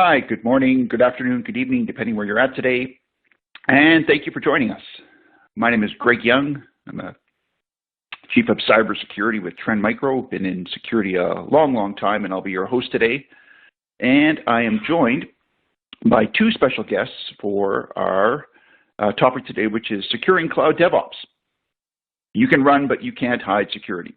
Hi, good morning, good afternoon, good evening, depending where you're at today. And thank you for joining us. My name is Greg Young. I'm a Chief of Cybersecurity with Trend Micro. Been in security a long time, and I'll be your host today. And I am joined by two special guests for our topic today, which is securing cloud DevOps. You can run, but you can't hide security.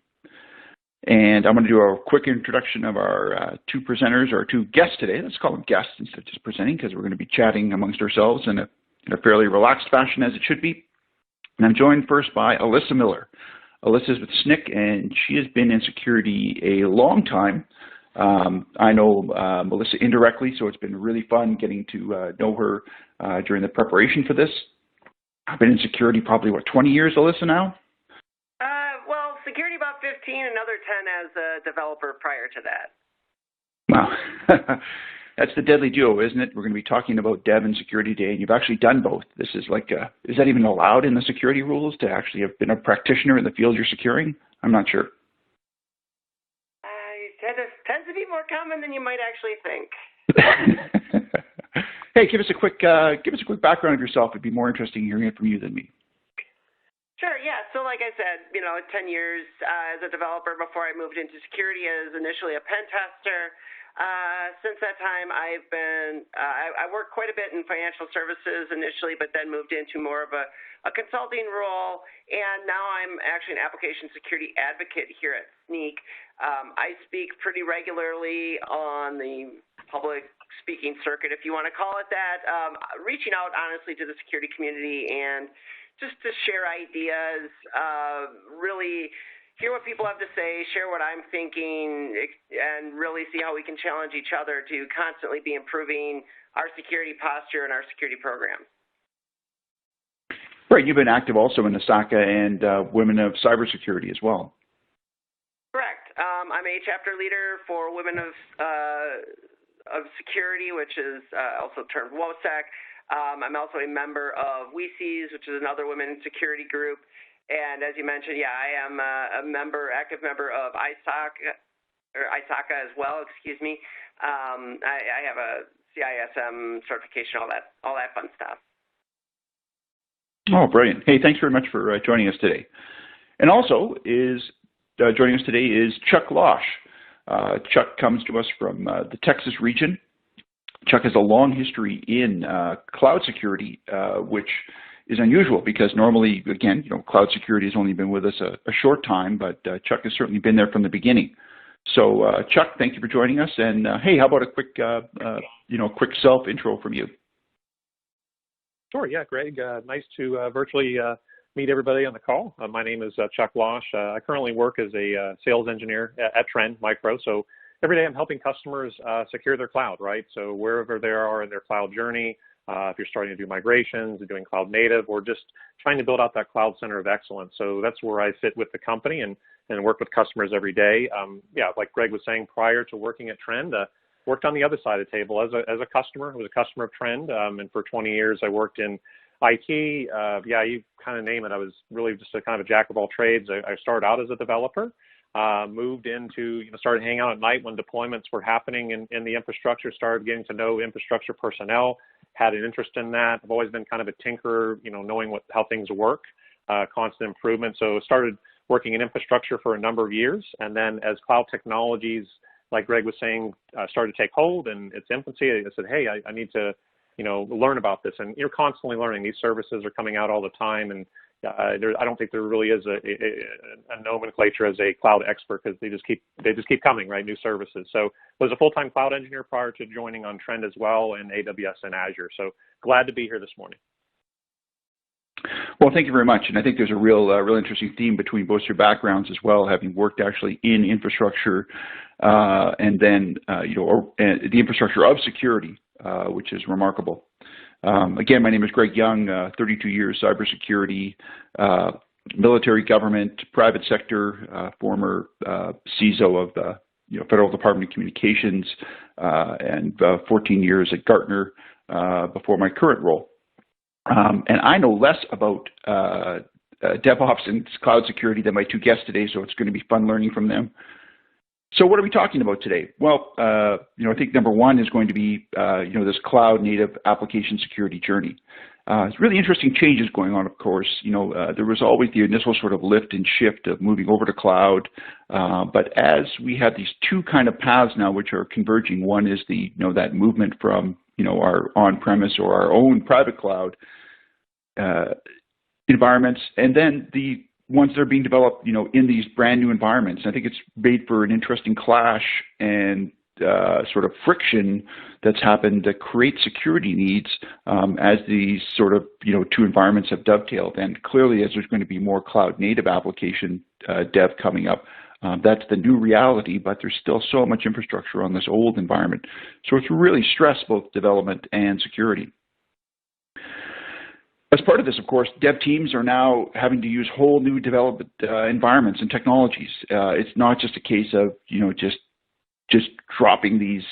And I'm going to do a quick introduction of our two presenters, or two guests today. Let's call them guests instead of just presenting, because we're going to be chatting amongst ourselves in a fairly relaxed fashion, as it should be. And I'm joined first by Alyssa Miller. Alyssa is with Snyk, and she has been in security a long time. I know Melissa indirectly, so it's been really fun getting to know her during the preparation for this. I've been in security probably, 20 years, Alyssa, now? Well, security about 15, another 10 as a developer prior to that. Wow. That's the deadly duo, isn't it? We're going to be talking about dev and security today, and you've actually done both. This is like, is that even allowed in the security rules to actually have been a practitioner in the field you're securing? I'm not sure. It tends to be more common than you might actually think. Hey, give us a quick background of yourself. It'd be more interesting hearing it from you than me. Sure, yeah. So like I said, 10 years as a developer before I moved into security as initially a pen tester. Since that time, I've been, I worked quite a bit in financial services initially, but then moved into more of a consulting role, and now I'm actually an application security advocate here at Snyk. I speak pretty regularly on the public speaking circuit, if you want to call it that, reaching out honestly to the security community and just to share ideas, really hear what people have to say, share what I'm thinking, and really see how we can challenge each other to constantly be improving our security posture and our security program. Right, you've been active also in the SACA and Women of Cybersecurity as well. Correct. I'm a chapter leader for Women of Security, which is also termed WOSEC. I'm also a member of WECES, which is another women security group. And as you mentioned, yeah, I am a active member of ISACA as well, excuse me. I have a CISM certification, all that fun stuff. Oh, brilliant. Hey, thanks very much for joining us today. And also joining us today is Chuck Losh. Chuck comes to us from the Texas region. Chuck has a long history in cloud security, which is unusual because normally, again, cloud security has only been with us a short time, but Chuck has certainly been there from the beginning. So, Chuck, thank you for joining us. And hey, how about a quick, quick self-intro from you? Sure. Yeah, Greg. Nice to virtually meet everybody on the call. My name is Chuck Losh. I currently work as a sales engineer at Trend Micro. So every day I'm helping customers secure their cloud, right? So wherever they are in their cloud journey, if you're starting to do migrations, or doing cloud native, or just trying to build out that cloud center of excellence. So that's where I fit with the company and work with customers every day. Yeah, like Greg was saying, prior to working at Trend, worked on the other side of the table as a customer. I was a customer of Trend, and for 20 years I worked in IT. Yeah, you kind of name it. I was really just a kind of a jack of all trades. I started out as a developer, moved into, started hanging out at night when deployments were happening in the infrastructure, started getting to know infrastructure personnel, had an interest in that. I've always been kind of a tinkerer, knowing how things work, constant improvement. So started working in infrastructure for a number of years. And then as cloud technologies, like Greg was saying, started to take hold in its infancy, I said, hey, I need to, learn about this. And you're constantly learning. These services are coming out all the time. And I don't think there really is a nomenclature as a cloud expert, because they just keep coming, right? New services. So I was a full-time cloud engineer prior to joining on Trend as well, in AWS and Azure. So glad to be here this morning. Well, thank you very much. And I think there's a real interesting theme between both your backgrounds as well, having worked actually in infrastructure and then, the infrastructure of security, which is remarkable. Again, my name is Greg Young, 32 years cybersecurity, military, government, private sector, former CISO of the Federal Department of Communications, and 14 years at Gartner before my current role. And I know less about DevOps and cloud security than my two guests today, so it's going to be fun learning from them. So what are we talking about today? Well, I think number one is going to be, this cloud native application security journey. It's really interesting changes going on, of course. There was always the initial sort of lift and shift of moving over to cloud. But as we have these two kind of paths now, which are converging, one is that movement from, our on-premise or our own private cloud environments, and then the ones that are being developed, in these brand new environments. I think it's made for an interesting clash and sort of friction that's happened to create security needs as these sort of, two environments have dovetailed. And clearly, as there's going to be more cloud native application dev coming up, that's the new reality, but there's still so much infrastructure on this old environment. So it's really stressed both development and security. As part of this, of course, dev teams are now having to use whole new development environments and technologies. It's not just a case of, just dropping these,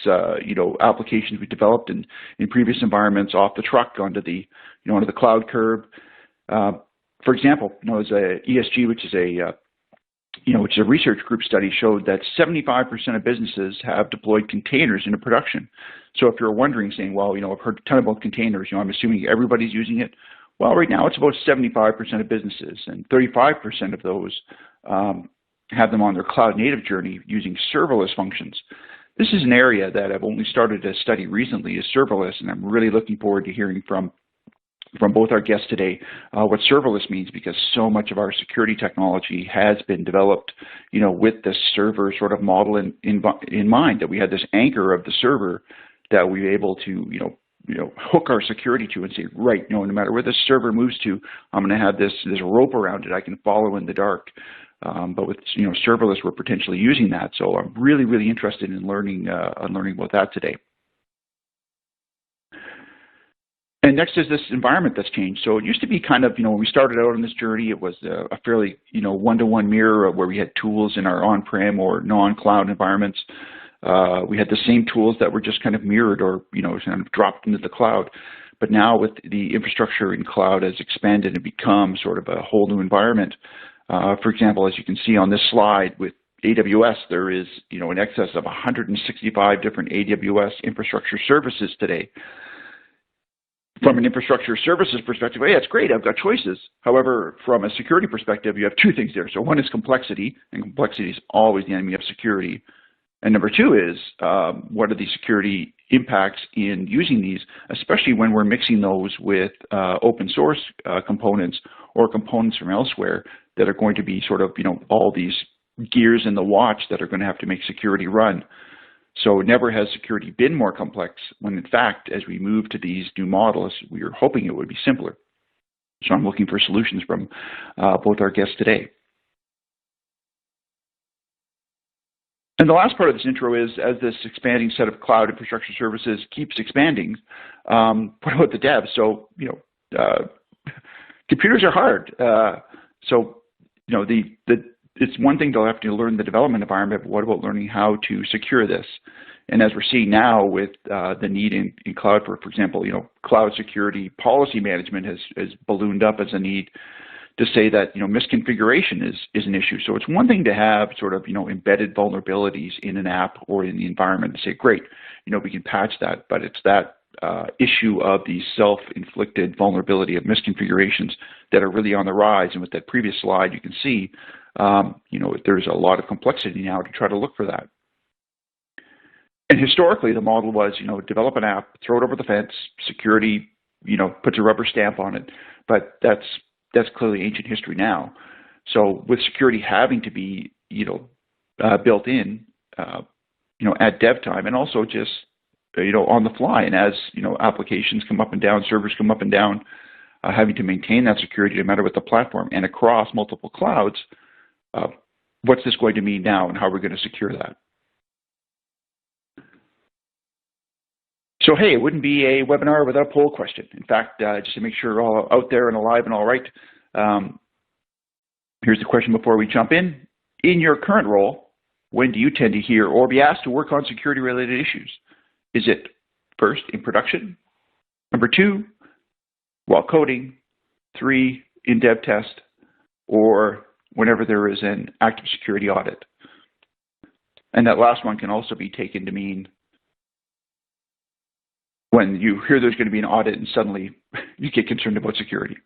applications we developed in previous environments off the truck onto the, onto the cloud curve. For example, as a ESG, which is a research group study, showed that 75% of businesses have deployed containers into production. So if you're wondering, saying, well, I've heard a ton about containers, I'm assuming everybody's using it. Well, right now it's about 75% of businesses, and 35% of those have them on their cloud native journey using serverless functions. This is an area that I've only started to study recently, is serverless, and I'm really looking forward to hearing from both our guests today what serverless means, because so much of our security technology has been developed, with this server sort of model in mind, that we had this anchor of the server that we were able to, hook our security to and say, right, no matter where this server moves to, I'm going to have this rope around it I can follow in the dark. But with serverless, we're potentially using that. So I'm really, really interested in learning about that today. And next is this environment that's changed. So it used to be kind of, when we started out on this journey, it was a fairly, one-to-one mirror where we had tools in our on-prem or non-cloud environments. We had the same tools that were just kind of mirrored or, kind of dropped into the cloud. But now with the infrastructure in cloud has expanded and become sort of a whole new environment. For example, as you can see on this slide with AWS, there is, in excess of 165 different AWS infrastructure services today. From an infrastructure services perspective, hey, that's great, I've got choices. However, from a security perspective, you have two things there. So one is complexity, and complexity is always the enemy of security. And number two is, what are the security impacts in using these, especially when we're mixing those with open source components or components from elsewhere that are going to be sort of, all these gears in the watch that are going to have to make security run. So never has security been more complex, when in fact, as we move to these new models, we are hoping it would be simpler. So I'm looking for solutions from both our guests today. And the last part of this intro is, as this expanding set of cloud infrastructure services keeps expanding, what about the devs? So, computers are hard. It's one thing to have to learn the development environment, but what about learning how to secure this? And as we're seeing now with the need in cloud for example, cloud security policy management has ballooned up as a need to say that, misconfiguration is an issue. So it's one thing to have sort of, embedded vulnerabilities in an app or in the environment and say, great, we can patch that, but it's that issue of the self-inflicted vulnerability of misconfigurations that are really on the rise. And with that previous slide, you can see, there's a lot of complexity now to try to look for that. And historically, the model was, develop an app, throw it over the fence, security, puts a rubber stamp on it. But that's clearly ancient history now. So with security having to be, built in, at dev time, and also just, on the fly, and as, applications come up and down, servers come up and down, having to maintain that security no matter what the platform and across multiple clouds, what's this going to mean now and how are we going to secure that? So, hey, it wouldn't be a webinar without a poll question. In fact, just to make sure we're all out there and alive and all right, here's the question before we jump in. In your current role, when do you tend to hear or be asked to work on security-related issues? Is it first in production? Number two, while coding? Three, in dev test? Or whenever there is an active security audit? And that last one can also be taken to mean when you hear there's going to be an audit and suddenly you get concerned about security.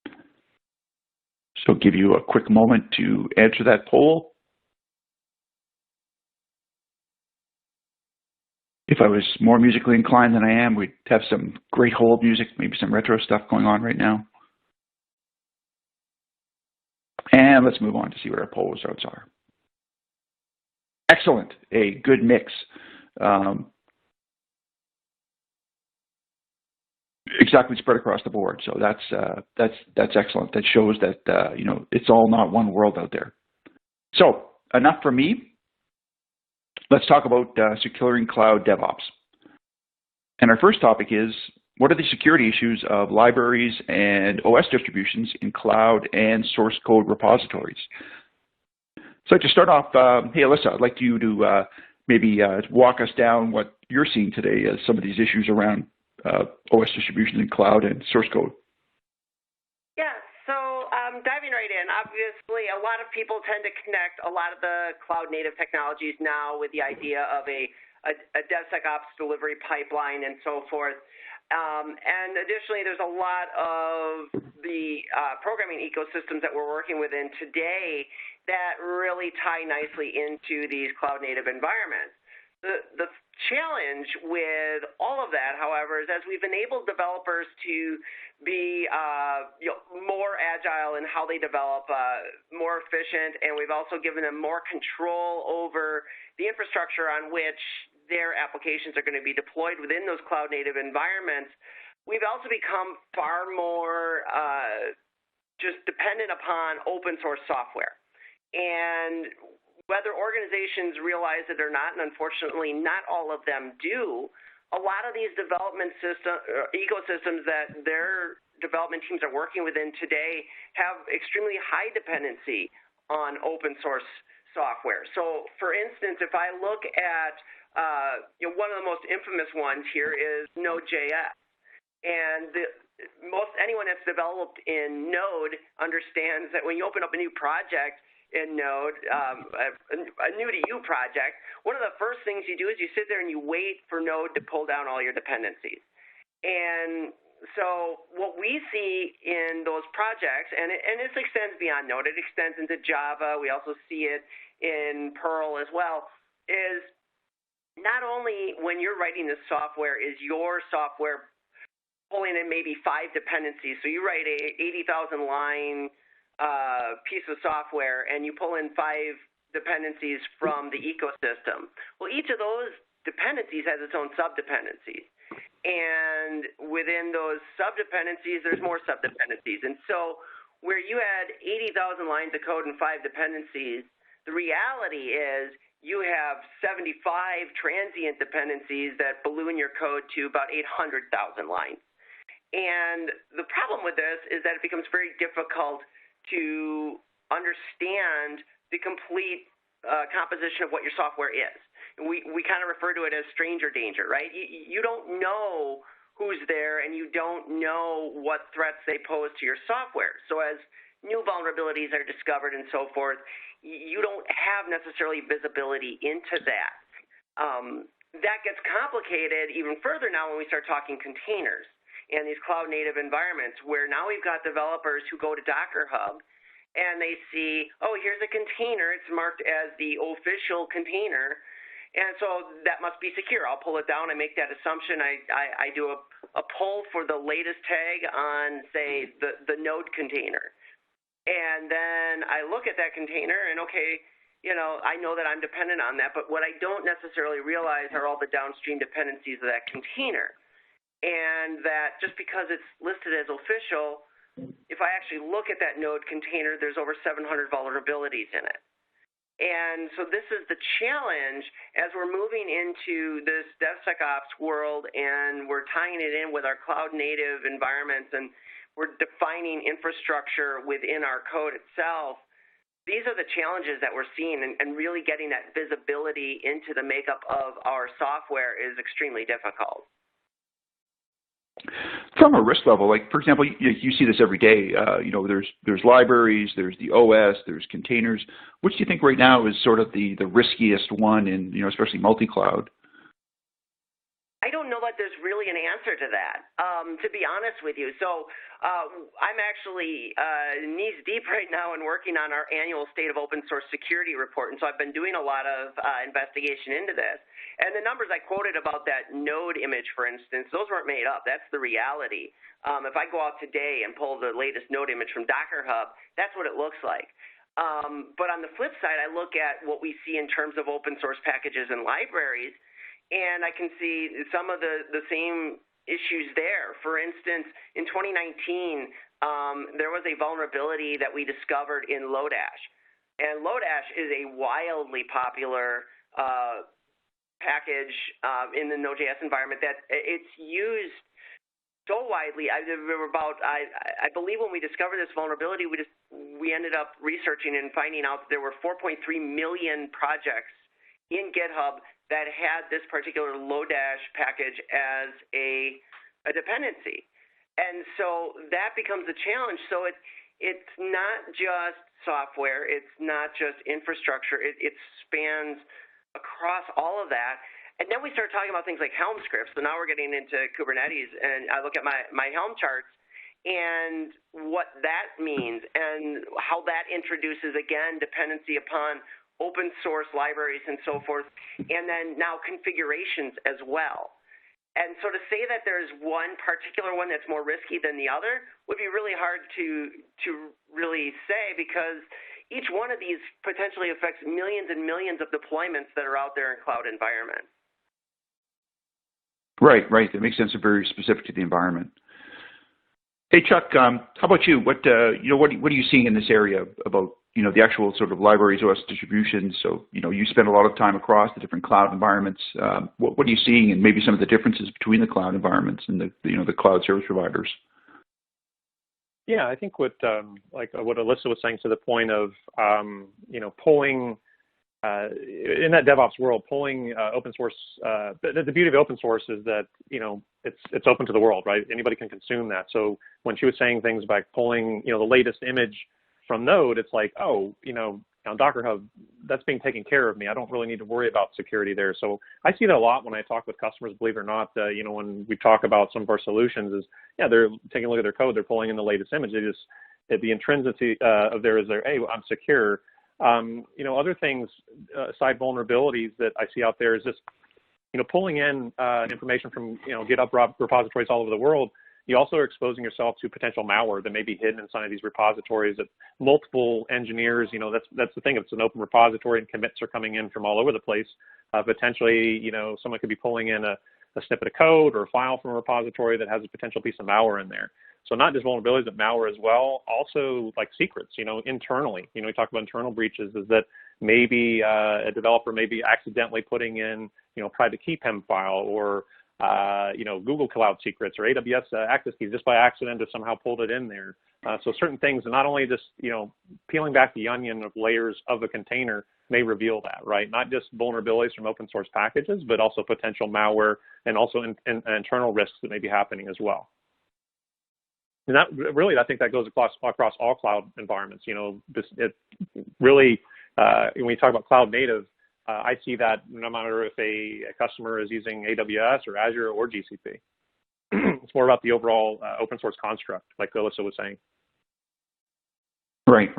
So I'll give you a quick moment to answer that poll. If I was more musically inclined than I am, we'd have some great hold music, maybe some retro stuff going on right now. And let's move on to see what our poll results are. Excellent, a good mix. Exactly spread across the board. So that's excellent. That shows that you know, it's all not one world out there. So enough for me. Let's talk about securing cloud DevOps. And our first topic is, what are the security issues of libraries and OS distributions in cloud and source code repositories? So to start off, hey Alyssa, I'd like you to maybe walk us down what you're seeing today as some of these issues around OS distributions in cloud and source code. Yeah, so diving right in, obviously a lot of people tend to connect a lot of the cloud native technologies now with the idea of a DevSecOps delivery pipeline and so forth. And additionally, there's a lot of the programming ecosystems that we're working within today that really tie nicely into these cloud native environments. The challenge with all of that, however, is as we've enabled developers to be more agile in how they develop, more efficient, and we've also given them more control over the infrastructure on which their applications are going to be deployed within those cloud native environments, we've also become far more just dependent upon open source software. And whether organizations realize it or not, and unfortunately not all of them do, a lot of these development ecosystems that their development teams are working within today have extremely high dependency on open source software. So for instance, if I look at one of the most infamous ones here is Node.js. And anyone that's developed in Node understands that when you open up a new project in Node, a new-to-you project, one of the first things you do is you sit there and you wait for Node to pull down all your dependencies. And so what we see in those projects, and this extends beyond Node, it extends into Java, we also see it in Perl as well, is not only when you're writing this software is your software pulling in maybe 5 dependencies. So you write a 80,000 line piece of software and you pull in 5 dependencies from the ecosystem. Well, each of those dependencies has its own sub-dependencies. And within those sub-dependencies, there's more sub-dependencies. And so where you had 80,000 lines of code and 5 dependencies, the reality is you have 75 transient dependencies that balloon your code to about 800,000 lines. And the problem with this is that it becomes very difficult to understand the complete composition of what your software is. We kind of refer to it as stranger danger, right? You don't know who's there and you don't know what threats they pose to your software. So as new vulnerabilities are discovered and so forth, you don't have necessarily visibility into that. That gets complicated even further now when we start talking containers and these cloud native environments, where now we've got developers who go to Docker Hub and they see, oh, here's a container, it's marked as the official container, and so that must be secure. I'll pull it down, I make that assumption, I do a pull for the latest tag on, say, the node container. And then I look at that container and, okay, you know, I know that I'm dependent on that, but what I don't necessarily realize are all the downstream dependencies of that container. And that just because it's listed as official, if I actually look at that node container, there's over 700 vulnerabilities in it. And so this is the challenge as we're moving into this DevSecOps world and we're tying it in with our cloud native environments and we're defining infrastructure within our code itself. These are the challenges that we're seeing, and really getting that visibility into the makeup of our software is extremely difficult. From a risk level, like for example, you see this every day. There's libraries, there's the OS, there's containers. Which do you think right now is sort of the riskiest one in especially multi-cloud? I don't know that there's really an answer to that, to be honest with you. So I'm actually knees deep right now in working on our annual State of Open Source Security report, and so I've been doing a lot of investigation into this. And the numbers I quoted about that node image, for instance, those weren't made up. That's the reality. If I go out today and pull the latest node image from Docker Hub, that's what it looks like. But on the flip side, I look at what we see in terms of open source packages and libraries, and I can see some of the same issues there. For instance, in 2019, there was a vulnerability that we discovered in Lodash. And Lodash is a wildly popular package in the Node.js environment that it's used so widely. I believe when we discovered this vulnerability, we ended up researching and finding out that there were 4.3 million projects in GitHub that had this particular Lodash package as a dependency. And so that becomes a challenge. So it's not just software, it's not just infrastructure, it spans across all of that. And then we start talking about things like Helm scripts. So now we're getting into Kubernetes, and I look at my Helm charts and what that means and how that introduces, again, dependency upon open source libraries and so forth, and then now configurations as well. And so to say that there's one particular one that's more risky than the other would be really hard to really say, because each one of these potentially affects millions and millions of deployments that are out there in cloud environments. Right. That makes sense. They're very specific to the environment. Hey, Chuck, how about you? What are you seeing in this area about the actual sort of libraries, OS distributions? So you spend a lot of time across the different cloud environments. What are you seeing, and maybe some of the differences between the cloud environments and the cloud service providers? Yeah, I think what Alyssa was saying to the point of pulling in that DevOps world, pulling open source. The beauty of open source is that it's open to the world, right? Anybody can consume that. So when she was saying things like pulling the latest image from Node, it's like, on Docker Hub, that's being taken care of me. I don't really need to worry about security there. So I see that a lot when I talk with customers, believe it or not. When we talk about some of our solutions, they're taking a look at their code, they're pulling in the latest image. The intrinsicity of there is there, hey, I'm secure. Other things, side vulnerabilities that I see out there is just, pulling in information from, GitHub repositories all over the world. You also are exposing yourself to potential malware that may be hidden inside of these repositories that multiple engineers, that's the thing. It's an open repository and commits are coming in from all over the place. Potentially, someone could be pulling in a snippet of code or a file from a repository that has a potential piece of malware in there. So not just vulnerabilities, but malware as well. Also like secrets, internally. We talk about internal breaches, is that maybe a developer may be accidentally putting in, private key PEM file or Google Cloud secrets or AWS access keys just by accident to somehow pulled it in there. So certain things, not only just, peeling back the onion of layers of a container may reveal that, right? Not just vulnerabilities from open source packages, but also potential malware and also internal risks that may be happening as well. And that really, I think that goes across all cloud environments. It really, when we talk about cloud native, I see that no matter if a customer is using AWS or Azure or GCP. It's more about the overall open source construct, like Alyssa was saying. Right.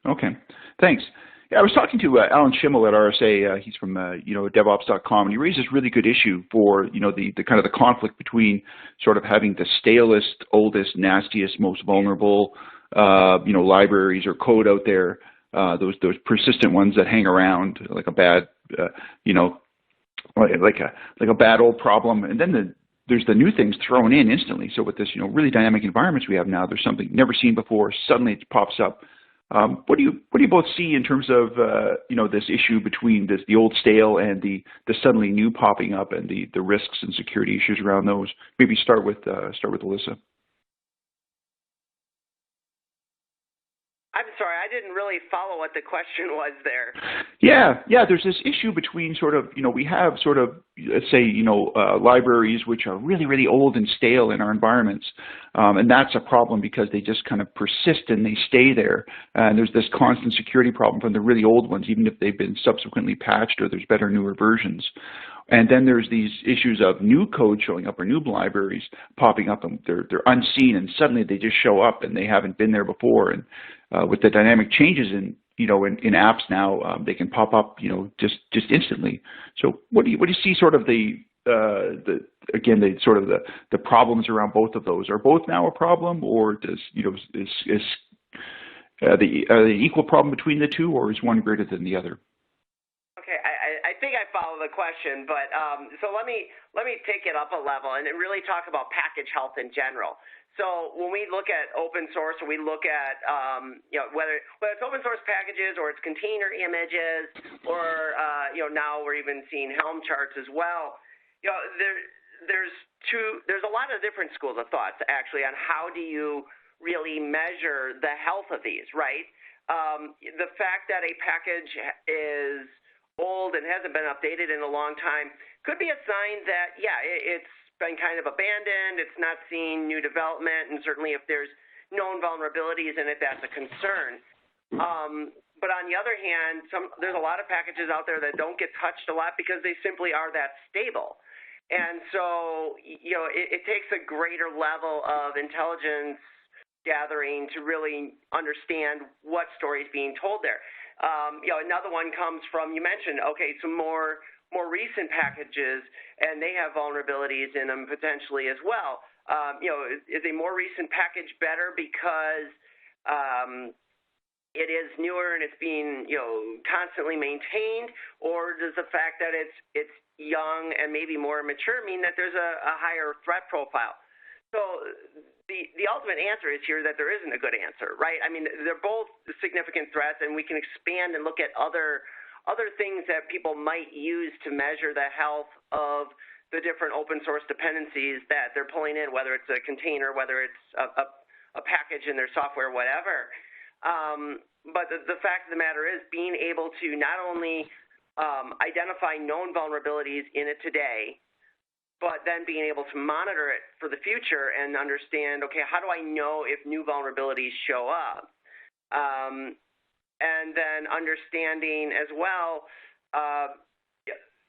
Okay. Thanks. Yeah, I was talking to Alan Schimmel at RSA. He's from DevOps.com, and he raised this really good issue for the kind of the conflict between sort of having the stalest, oldest, nastiest, most vulnerable libraries or code out there. Those persistent ones that hang around like a bad like a bad old problem, and then there's the new things thrown in instantly. So with this really dynamic environments we have now, there's something never seen before. Suddenly it pops up. What do you both see in terms of this issue between the old stale and the suddenly new popping up, and the risks and security issues around those? Maybe start with Alyssa. I'm sorry, I didn't really really follow what the question was there. Yeah. There's this issue between sort of, we have sort of, let's say, libraries which are really, really old and stale in our environments. And that's a problem because they just kind of persist and they stay there. And there's this constant security problem from the really old ones, even if they've been subsequently patched or there's better, newer versions. And then there's these issues of new code showing up or new libraries popping up, and they're unseen, and suddenly they just show up and they haven't been there before. And with the dynamic changes in apps now, they can pop up just instantly. So what do you see sort of the problems around both of those? Are both now a problem, or does is the equal problem between the two, or is one greater than the other? Okay, I think I follow the question, but so let me take it up a level and really talk about package health in general. So when we look at open source, or we look at whether it's open source packages or it's container images, or now we're even seeing Helm charts as well. There's a lot of different schools of thoughts actually on how do you really measure the health of these, right? The fact that a package is old and hasn't been updated in a long time could be a sign that, it's been kind of abandoned, it's not seeing new development, and certainly if there's known vulnerabilities in it, that's a concern. But on the other hand, there's a lot of packages out there that don't get touched a lot because they simply are that stable. And so, it takes a greater level of intelligence gathering to really understand what story is being told there. Another one comes from, you mentioned, some more recent packages, and they have vulnerabilities in them potentially as well. Is a more recent package better because it is newer and it's being constantly maintained, or does the fact that it's young and maybe more mature mean that there's a higher threat profile? So the ultimate answer is here that there isn't a good answer, right? I mean, they're both significant threats, and we can expand and look at other things that people might use to measure the health of the different open source dependencies that they're pulling in, whether it's a container, whether it's a package in their software, whatever. But the fact of the matter is being able to not only identify known vulnerabilities in it today, but then being able to monitor it for the future and understand, how do I know if new vulnerabilities show up? And then understanding as well,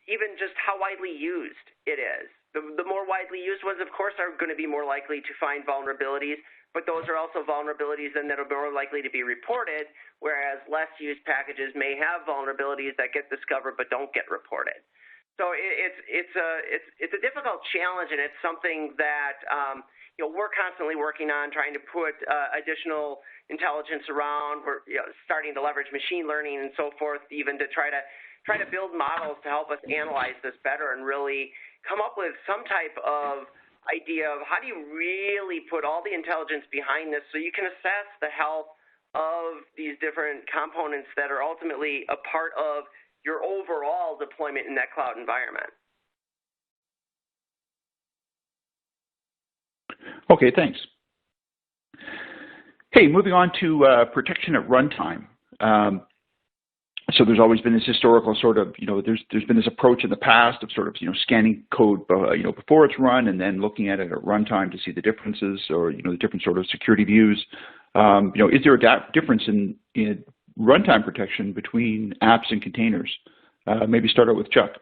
even just how widely used it is. The more widely used ones, of course, are going to be more likely to find vulnerabilities, but those are also vulnerabilities then that are more likely to be reported, whereas less used packages may have vulnerabilities that get discovered but don't get reported. So it's a difficult challenge, and it's something that we're constantly working on, trying to put additional intelligence around. We're starting to leverage machine learning and so forth, even to try to build models to help us analyze this better and really come up with some type of idea of how do you really put all the intelligence behind this so you can assess the health of these different components that are ultimately a part of your overall deployment in that cloud environment. Okay, thanks. Hey, moving on to protection at runtime. So there's always been this historical sort of, there's been this approach in the past of sort of, scanning code, before it's run and then looking at it at runtime to see the differences or, the different sort of security views. Is there a difference in runtime protection between apps and containers? Maybe start out with Chuck.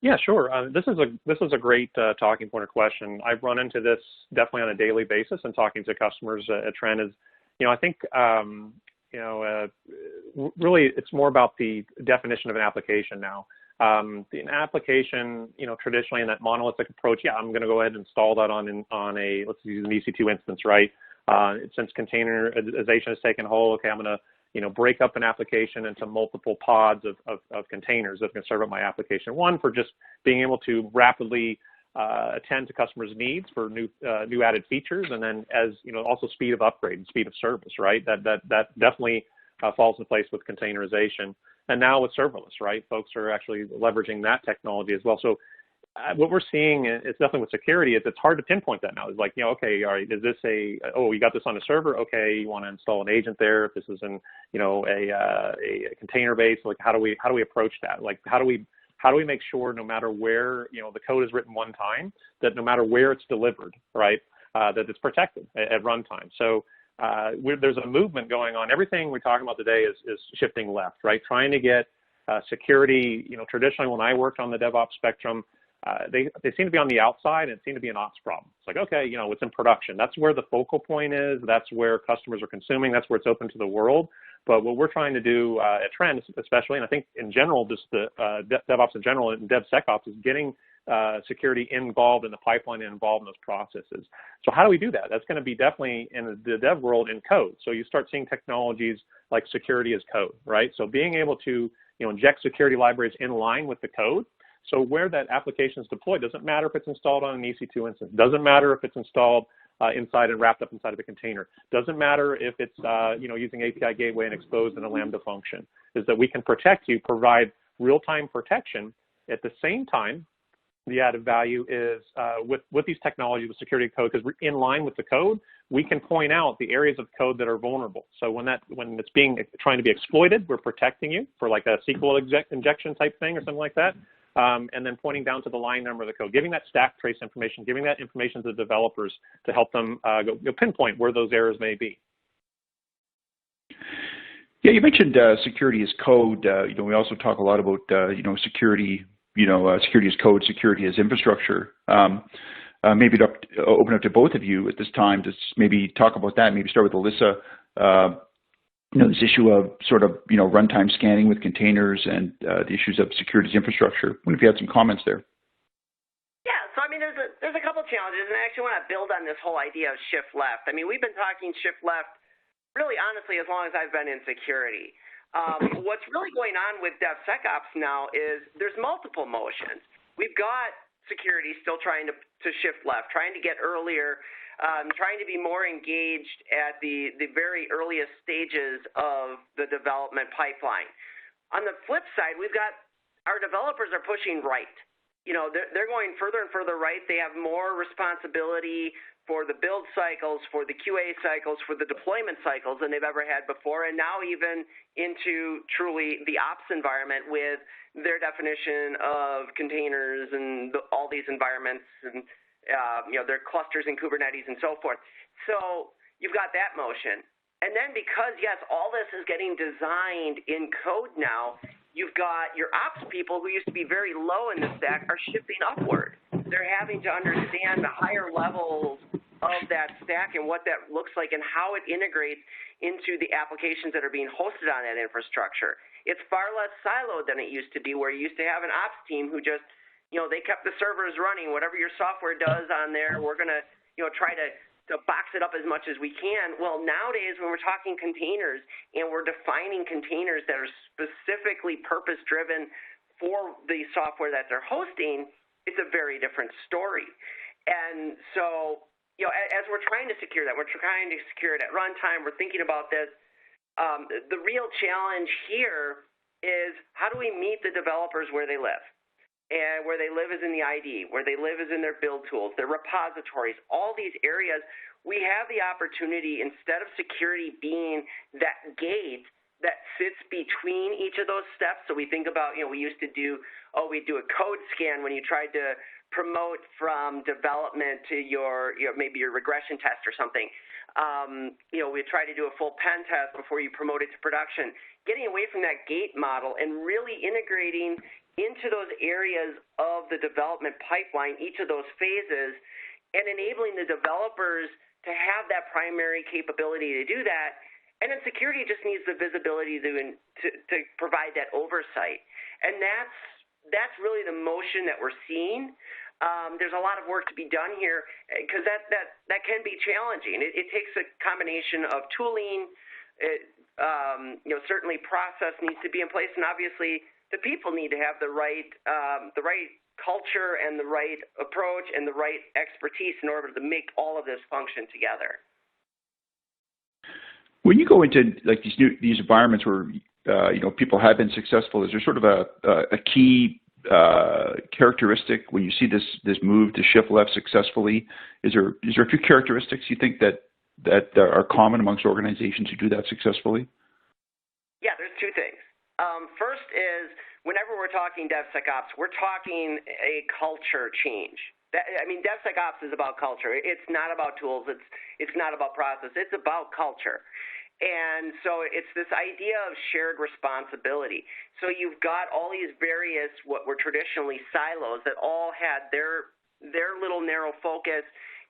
Yeah, sure. This is a great talking point or question. I've run into this definitely on a daily basis, and talking to customers at Trend is, I think, really it's more about the definition of an application now. An application, traditionally in that monolithic approach, I'm going to go ahead and install that on a, let's use an EC2 instance, right? Since containerization has taken hold, I'm going to break up an application into multiple pods of containers that can serve up my application. One, for just being able to rapidly attend to customers' needs for new added features, and then as also speed of upgrade and speed of service, right? That definitely falls into place with containerization. And now with serverless, right? Folks are actually leveraging that technology as well. So what we're seeing is definitely with security is it's hard to pinpoint that now. It's like, okay, all right, is this you got this on a server? Okay, you want to install an agent there. If this is in, a container base, like how do we approach that? Like how do we make sure no matter where, the code is written one time, that no matter where it's delivered, right, that it's protected at runtime. So there's a movement going on. Everything we're talking about today is shifting left, right? Trying to get security, traditionally when I worked on the DevOps spectrum, they seem to be on the outside and it seemed to be an ops problem. It's like, okay, it's in production. That's where the focal point is. That's where customers are consuming. That's where it's open to the world. But what we're trying to do at Trend, especially, and I think in general, just the DevOps in general and DevSecOps is getting security involved in the pipeline and involved in those processes. So how do we do that? That's going to be definitely in the dev world in code. So you start seeing technologies like security as code, right? So being able to inject security libraries in line with the code. So where that application is deployed, doesn't matter if it's installed on an EC2 instance, doesn't matter if it's installed inside and wrapped up inside of a container, doesn't matter if it's using API gateway and exposed in a Lambda function, is that we can protect you, provide real-time protection. At the same time, the added value is with these technologies, with security code, because we're in line with the code, we can point out the areas of code that are vulnerable. So when it's trying to be exploited, we're protecting you for like a SQL injection type thing or something like that. And then pointing down to the line number of the code, giving that stack trace information, giving that information to the developers to help them go pinpoint where those errors may be. Yeah, you mentioned security as code. We also talk a lot about security. Security as code, security as infrastructure. Maybe to open up to both of you at this time to maybe talk about that. Maybe start with Alyssa. This issue of sort of, runtime scanning with containers and the issues of security as infrastructure. I wonder if you had some comments there. Yeah, so there's a couple challenges, and I actually want to build on this whole idea of shift left. We've been talking shift left really honestly as long as I've been in security. What's really going on with DevSecOps now is there's multiple motions. We've got security still trying to shift left, trying to get earlier, trying to be more engaged at the very earliest stages of the development pipeline. On the flip side, we've got our developers are pushing right. They're going further and further right. They have more responsibility for the build cycles, for the QA cycles, for the deployment cycles than they've ever had before, and now even into truly the ops environment with their definition of containers and all these environments and their clusters in Kubernetes and so forth. So you've got that motion. And then because, yes, all this is getting designed in code now, you've got your ops people who used to be very low in the stack are shifting upward. They're having to understand the higher levels of that stack and what that looks like and how it integrates into the applications that are being hosted on that infrastructure. It's far less siloed than it used to be, where you used to have an ops team who just, they kept the servers running. Whatever your software does on there, we're going to, try to box it up as much as we can. Well, nowadays when we're talking containers and we're defining containers that are specifically purpose-driven for the software that they're hosting, it's a very different story. And so, as we're trying to secure that, we're trying to secure it at runtime, we're thinking about this. The real challenge here is how do we meet the developers where they live? And where they live is in the ID, where they live is in their build tools, their repositories, all these areas. We have the opportunity, instead of security being that gate that sits between each of those steps. So we think about, we used to do, we do a code scan when you tried to promote from development to maybe your regression test or something. We try to do a full pen test before you promote it to production. Getting away from that gate model and really integrating into those areas of the development pipeline, each of those phases, and enabling the developers to have that primary capability to do that. And then security just needs the visibility to provide that oversight. And that's really the motion that we're seeing. There's a lot of work to be done here because that can be challenging. It takes a combination of tooling. Certainly process needs to be in place, and obviously the people need to have the right culture and the right approach and the right expertise in order to make all of this function together. When you go into like these environments where people have been successful, is there sort of a key characteristic when you see this move to shift left successfully? Is there a few characteristics you think that are common amongst organizations who do that successfully? Yeah, there's two things. First is whenever we're talking DevSecOps, we're talking a culture change. DevSecOps is about culture. It's not about tools. It's not about process. It's about culture. And so it's this idea of shared responsibility. So you've got all these various what were traditionally silos that all had their little narrow focus,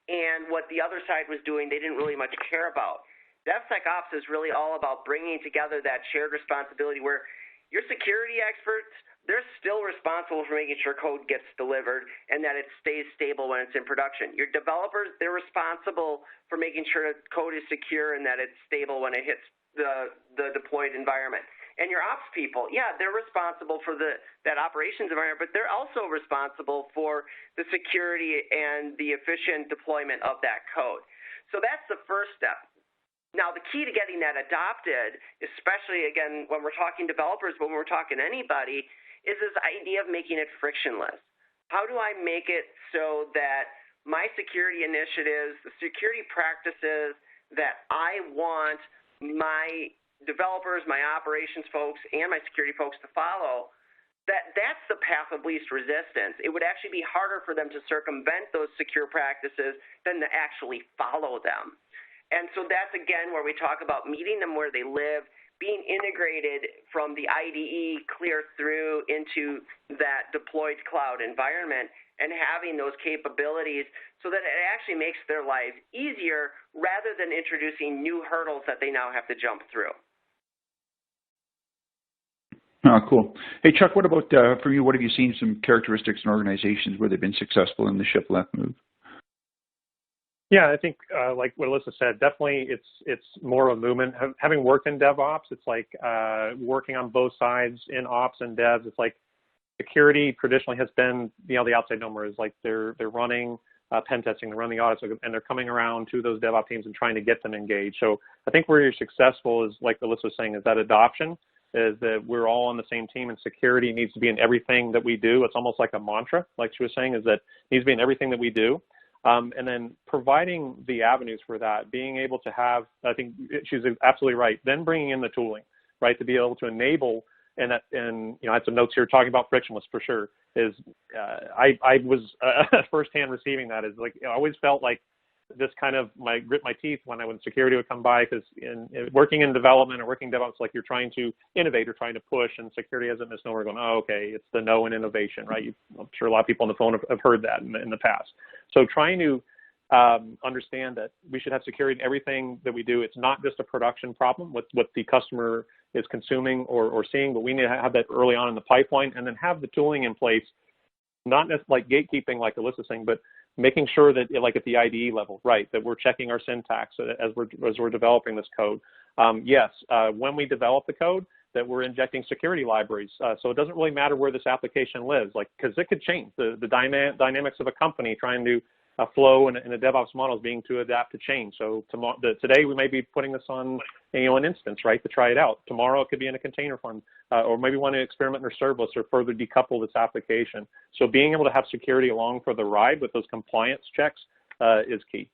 and what the other side was doing they didn't really much care about. DevSecOps is really all about bringing together that shared responsibility where your security experts, they're still responsible for making sure code gets delivered and that it stays stable when it's in production. Your developers, they're responsible for making sure that code is secure and that it's stable when it hits the deployed environment. And your ops people, yeah, they're responsible for that operations environment, but they're also responsible for the security and the efficient deployment of that code. So that's the first step. Now, the key to getting that adopted, especially, again, when we're talking developers, when we're talking anybody, is this idea of making it frictionless. How do I make it so that my security initiatives, the security practices that I want my developers, my operations folks, and my security folks to follow, that's the path of least resistance. It would actually be harder for them to circumvent those secure practices than to actually follow them. And so that's, again, where we talk about meeting them where they live, being integrated from the IDE clear through into that deployed cloud environment and having those capabilities so that it actually makes their lives easier rather than introducing new hurdles that they now have to jump through. Oh, cool. Hey, Chuck, what about for you? What have you seen some characteristics in organizations where they've been successful in the shift left move? Yeah, I think like what Alyssa said, definitely it's more of a movement. Having worked in DevOps, it's like working on both sides in ops and devs. It's like security traditionally has been, the outside number is like they're running pen testing, they're running audits, and they're coming around to those DevOps teams and trying to get them engaged. So I think where you're successful is, like Alyssa was saying, is that adoption, is that we're all on the same team, and security needs to be in everything that we do. It's almost like a mantra, like she was saying, is that it needs to be in everything that we do. And then providing the avenues for that, being able to have, I think she's absolutely right, then bringing in the tooling, right, to be able to enable, and I had some notes here talking about frictionless for sure, is I was firsthand receiving that, is like, I always felt like this kind of grit my teeth when security would come by, because in working in development or working DevOps, like you're trying to innovate or trying to push, and security has a misnomer going, oh, okay, it's the no in innovation, right? I'm sure a lot of people on the phone have heard that in the past. So trying to understand that we should have security in everything that we do. It's not just a production problem, what the customer is consuming or seeing, but we need to have that early on in the pipeline, and then have the tooling in place, not just like gatekeeping, like Alyssa's saying, but making sure that, like at the IDE level, right, that we're checking our syntax as we're developing this code. Yes, when we develop the code, that we're injecting security libraries. So it doesn't really matter where this application lives, like, because it could change. The dynamics of a company trying to flow in a DevOps model is being to adapt to change. So today we may be putting this on an instance, right, to try it out. Tomorrow it could be in a container farm, or maybe want to experiment in serverless or further decouple this application. So being able to have security along for the ride with those compliance checks is key.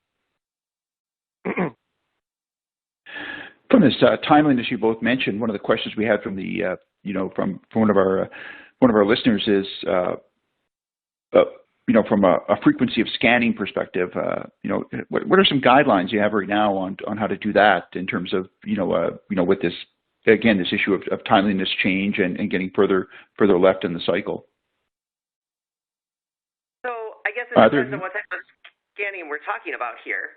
From this timeliness you both mentioned, one of the questions we had from the from one of our listeners is from a frequency of scanning perspective, what are some guidelines you have right now on how to do that in terms of with this, again, this issue of timeliness change and getting further left in the cycle? So I guess it depends on what type of scanning we're talking about here.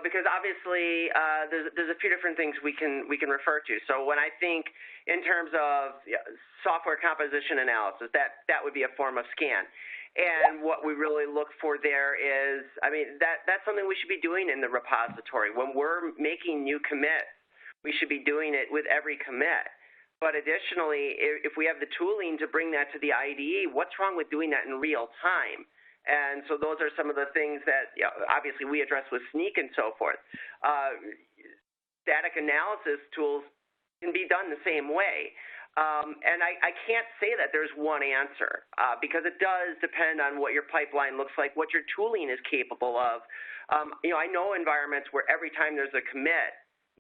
Because obviously there's a few different things we can refer to. So when I think in terms of software composition analysis, that would be a form of scan. And what we really look for there is, that's something we should be doing in the repository. When we're making new commits, we should be doing it with every commit. But additionally, if we have the tooling to bring that to the IDE, what's wrong with doing that in real time? And so those are some of the things that obviously we address with Snyk and so forth. Static analysis tools can be done the same way. And I can't say that there's one answer because it does depend on what your pipeline looks like, what your tooling is capable of. I know environments where every time there's a commit,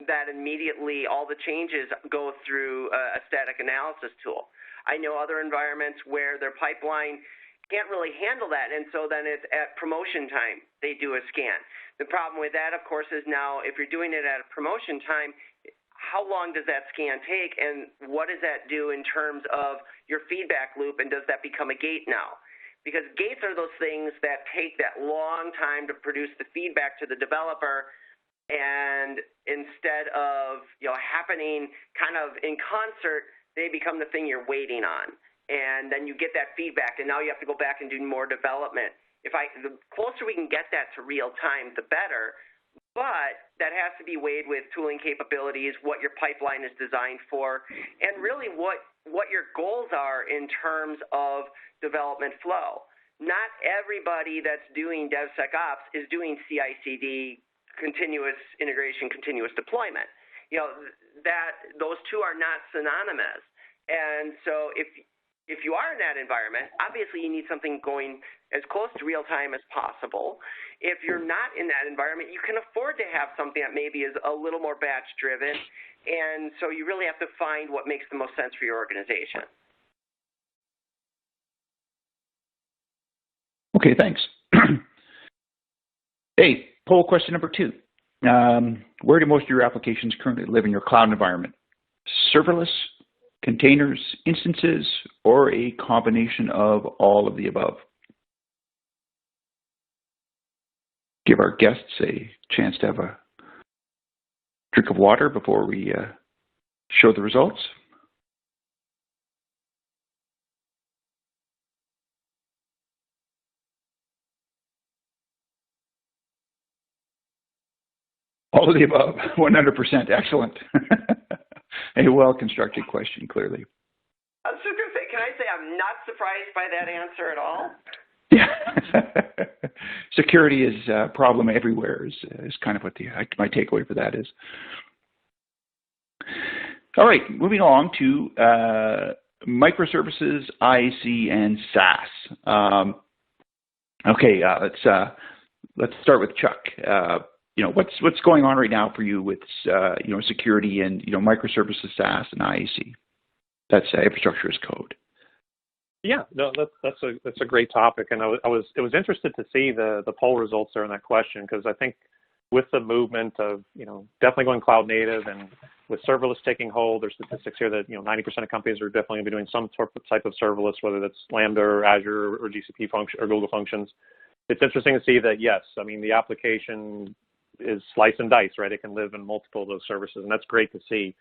that immediately all the changes go through a static analysis tool. I know other environments where their pipeline can't really handle that, and so then it's at promotion time they do a scan. The problem with that, of course, is now if you're doing it at a promotion time, how long does that scan take, and what does that do in terms of your feedback loop, and does that become a gate now? Because gates are those things that take that long time to produce the feedback to the developer, and instead of happening kind of in concert, they become the thing you're waiting on. And then you get that feedback, and now you have to go back and do more development. The closer we can get that to real time, the better. But that has to be weighed with tooling capabilities, what your pipeline is designed for, and really what your goals are in terms of development flow. Not everybody that's doing DevSecOps is doing CI/CD, continuous integration, continuous deployment. Those two are not synonymous. And so if you are in that environment, obviously you need something going as close to real time as possible. If you're not in that environment, you can afford to have something that maybe is a little more batch driven. And so you really have to find what makes the most sense for your organization. Okay, thanks. Hey, poll question number 2. Where do most of your applications currently live in your cloud environment? Serverless, containers, instances, or a combination of all of the above? Give our guests a chance to have a drink of water before we show the results. All of the above, 100%. Excellent. A well-constructed question, clearly. I was just going to say, can I say I'm not surprised by that answer at all? Yeah. Security is a problem everywhere is kind of what my takeaway for that is. All right, moving on to microservices, IAC, and SaaS. Let's start with Chuck. What's going on right now for you with security and microservices, SaaS, and IAC? That's infrastructure as code. Yeah, no, that's a great topic, and it was interested to see the poll results there in that question, because I think with the movement of definitely going cloud native and with serverless taking hold, there's statistics here that 90% of companies are definitely going to be doing some type of serverless, whether that's Lambda or Azure or GCP function or Google Functions. It's interesting to see that yes, I mean the application is slice and dice, right? It can live in multiple of those services, and that's great to see.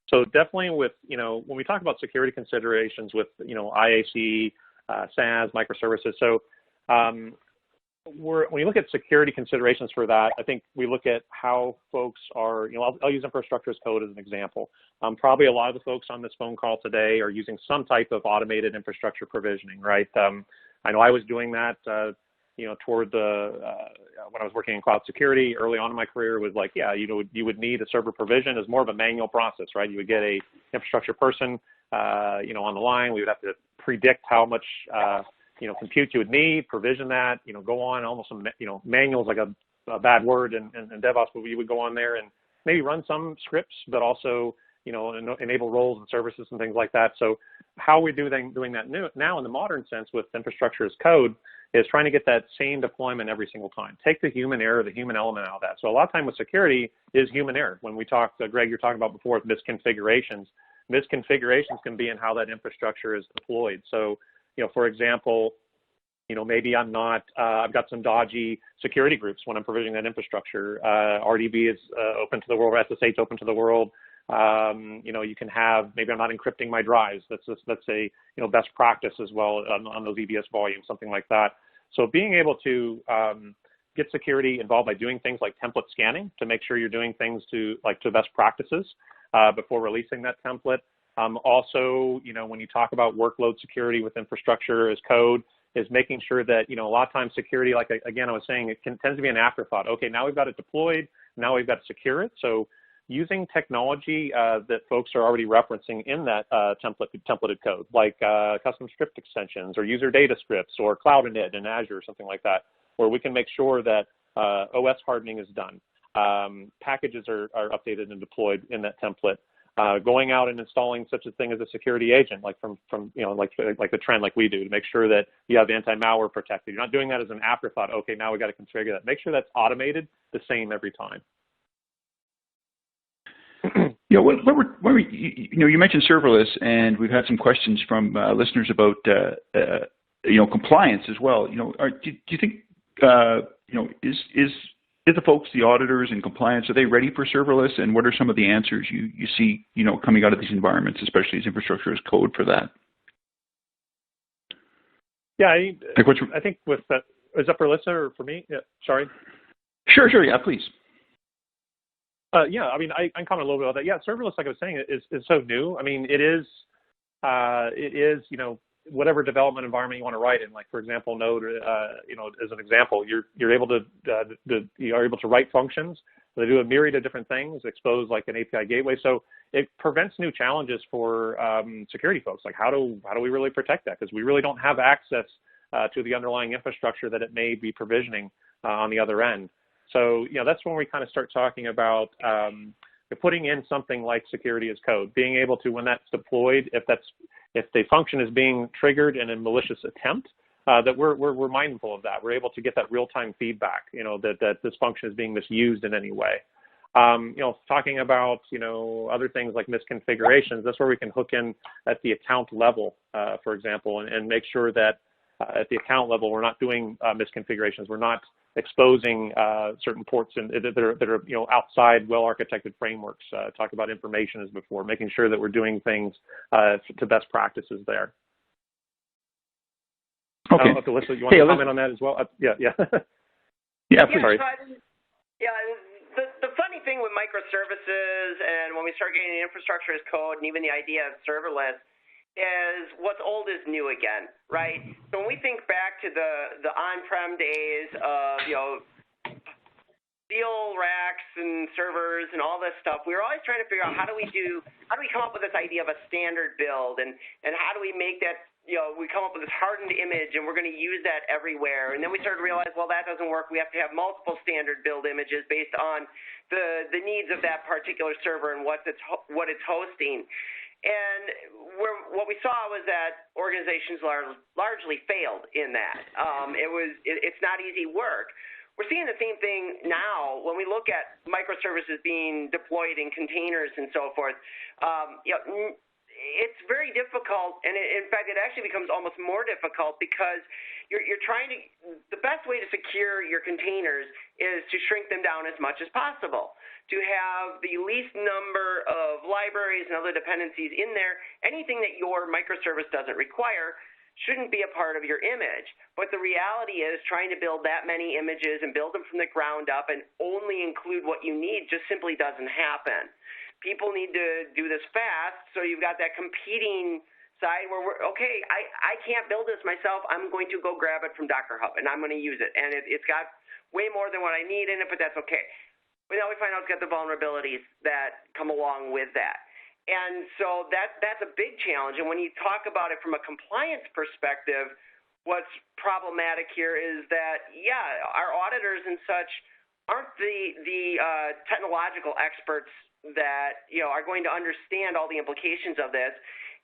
So definitely with, when we talk about security considerations with, IAC, SaaS, microservices, so when you look at security considerations for that, I think we look at how folks are, I'll use infrastructure as code as an example. Probably a lot of the folks on this phone call today are using some type of automated infrastructure provisioning, right? I know I was doing that, toward when I was working in cloud security early on in my career, was like, yeah, you would need a server provision as more of a manual process, right? You would get a infrastructure person, on the line. We would have to predict how much, compute you would need, provision that, go on almost some, manual is like a bad word in DevOps, but we would go on there and maybe run some scripts, but also, enable roles and services and things like that. So how we're doing that now in the modern sense with infrastructure as code is trying to get that same deployment every single time. Take the human error, the human element out of that. So a lot of time with security is human error. When we talk, Greg, you're talking about before misconfigurations. Misconfigurations can be in how that infrastructure is deployed. So, for example, maybe I've got some dodgy security groups when I'm provisioning that infrastructure. RDB is open to the world, SSH open to the world. You can have, maybe I'm not encrypting my drives. That's a, best practice as well on those EBS volumes, something like that. So being able to get security involved by doing things like template scanning to make sure you're doing things to best practices before releasing that template. Also, when you talk about workload security with infrastructure as code, is making sure that, a lot of times security, like again, I was saying, tends to be an afterthought. Okay, now we've got it deployed. Now we've got to secure it. So using technology that folks are already referencing in that templated code, like custom script extensions or user data scripts or Cloud Init in Azure or something like that, where we can make sure that OS hardening is done. Packages are updated and deployed in that template. Going out and installing such a thing as a security agent, like from like the trend, like we do, to make sure that you have anti-malware protected. You're not doing that as an afterthought. Okay, now we got to configure that. Make sure that's automated the same every time. Yeah, you mentioned serverless, and we've had some questions from listeners about compliance as well. Do you think is the folks, the auditors in compliance, are they ready for serverless? And what are some of the answers you see coming out of these environments, especially as infrastructure as code for that? Yeah, I think with that, is that for Alyssa or for me? Yeah, sorry. Sure. Yeah, please. Yeah, I mean, I can comment a little bit about that. Yeah, serverless, like I was saying, is so new. I mean, it is whatever development environment you want to write in. Like, for example, Node, as an example, you're able to write functions. They do a myriad of different things, expose like an API gateway. So it prevents new challenges for security folks. Like, how do we really protect that? Because we really don't have access to the underlying infrastructure that it may be provisioning on the other end. So, that's when we kind of start talking about putting in something like security as code, being able to, when that's deployed, if the function is being triggered in a malicious attempt, that we're mindful of that. We're able to get that real-time feedback, that this function is being misused in any way. Talking about, other things like misconfigurations, that's where we can hook in at the account level, for example, and make sure that at the account level, we're not doing misconfigurations. We're not exposing certain ports that are outside well-architected frameworks. Talk about information as before, making sure that we're doing things to best practices there. Okay. Alyssa, you want to comment on that as well? Yeah. Yeah, please. Sorry. The funny thing with microservices and when we start getting infrastructure as code and even the idea of serverless is what's old is new again, right? So when we think back to the on-prem days of, steel racks and servers and all this stuff, we were always trying to figure out how do we come up with this idea of a standard build and how do we make that, we come up with this hardened image and we're going to use that everywhere. And then we started to realize, well, that doesn't work. We have to have multiple standard build images based on the needs of that particular server and what it's hosting. And what we saw was that organizations largely failed in that. It's not easy work. We're seeing the same thing now when we look at microservices being deployed in containers and so forth. It's very difficult, and in fact, it actually becomes almost more difficult because you're trying to. The best way to secure your containers is to shrink them down as much as possible, to have the least number of libraries and other dependencies in there. Anything that your microservice doesn't require shouldn't be a part of your image. But the reality is trying to build that many images and build them from the ground up and only include what you need just simply doesn't happen. People need to do this fast, so you've got that competing side where I can't build this myself. I'm going to go grab it from Docker Hub, and I'm going to use it. And it's got way more than what I need in it, but that's okay. But now we find out it's got the vulnerabilities that come along with that. And so that's a big challenge. And when you talk about it from a compliance perspective, what's problematic here is that, our auditors and such aren't the technological experts that, are going to understand all the implications of this.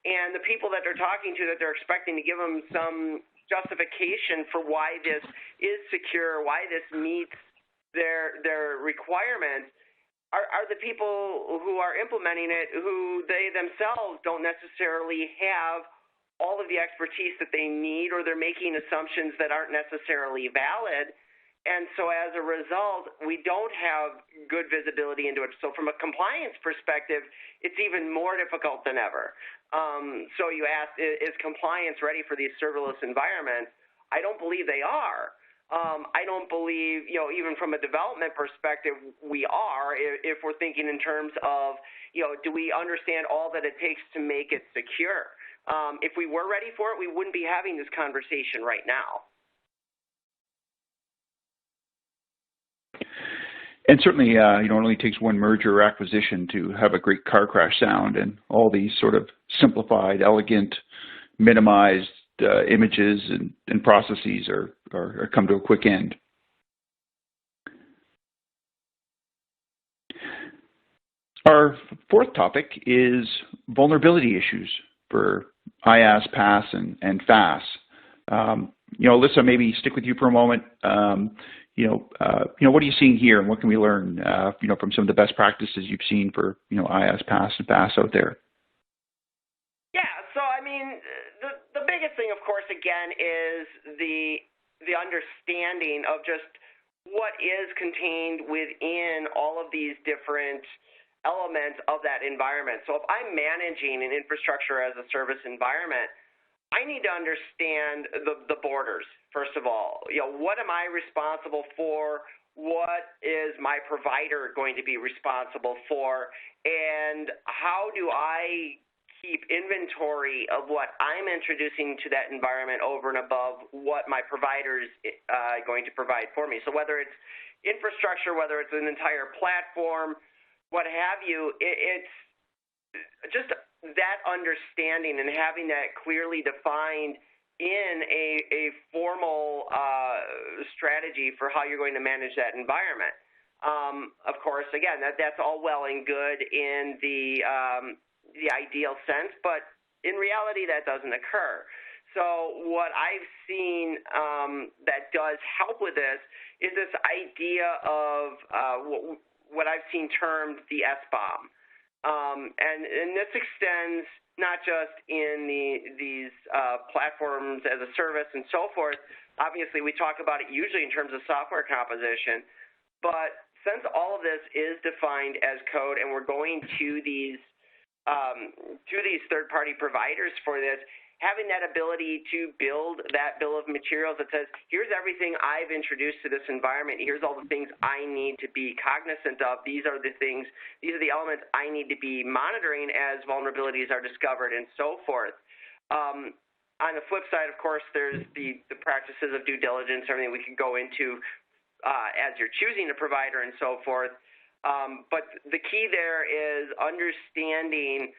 And the people that they're talking to that they're expecting to give them some justification for why this is secure, why this meets their requirements, are the people who are implementing it, who they themselves don't necessarily have all of the expertise that they need, or they're making assumptions that aren't necessarily valid. And so as a result, we don't have good visibility into it. So from a compliance perspective, it's even more difficult than ever. So you asked, is compliance ready for these serverless environments? I don't believe they are. I don't believe, even from a development perspective, we are, if we're thinking in terms of, do we understand all that it takes to make it secure? If we were ready for it, we wouldn't be having this conversation right now. And certainly, it only takes one merger or acquisition to have a great car crash sound, and all these sort of simplified, elegant, minimized images and processes are come to a quick end. Our fourth topic is vulnerability issues for IaaS, PaaS, and FaaS. Alyssa, maybe stick with you for a moment. What are you seeing here, and what can we learn, from some of the best practices you've seen for, IaaS, PaaS, and FaaS out there? Yeah. So, I mean, the biggest thing, of course, again, is the understanding of just what is contained within all of these different elements of that environment. So if I'm managing an infrastructure as a service environment, I need to understand the borders, first of all. What am I responsible for? What is my provider going to be responsible for? And how do I keep inventory of what I'm introducing to that environment over and above what my provider is going to provide for me? So whether it's infrastructure, whether it's an entire platform, what have you, it's just that understanding and having that clearly defined in a formal strategy for how you're going to manage that environment. Of course, again, that's all well and good in the ideal sense, but in reality, that doesn't occur. So what I've seen that does help with this is this idea of what I've seen termed the SBOM. And this extends not just in these platforms as a service and so forth. Obviously, we talk about it usually in terms of software composition, but since all of this is defined as code and we're going to these third-party providers for this, having that ability to build that bill of materials that says, here's everything I've introduced to this environment. Here's all the things I need to be cognizant of. These are the elements I need to be monitoring as vulnerabilities are discovered and so forth. On the flip side, of course, there's the practices of due diligence, everything we can go into as you're choosing a provider and so forth. But the key there is understanding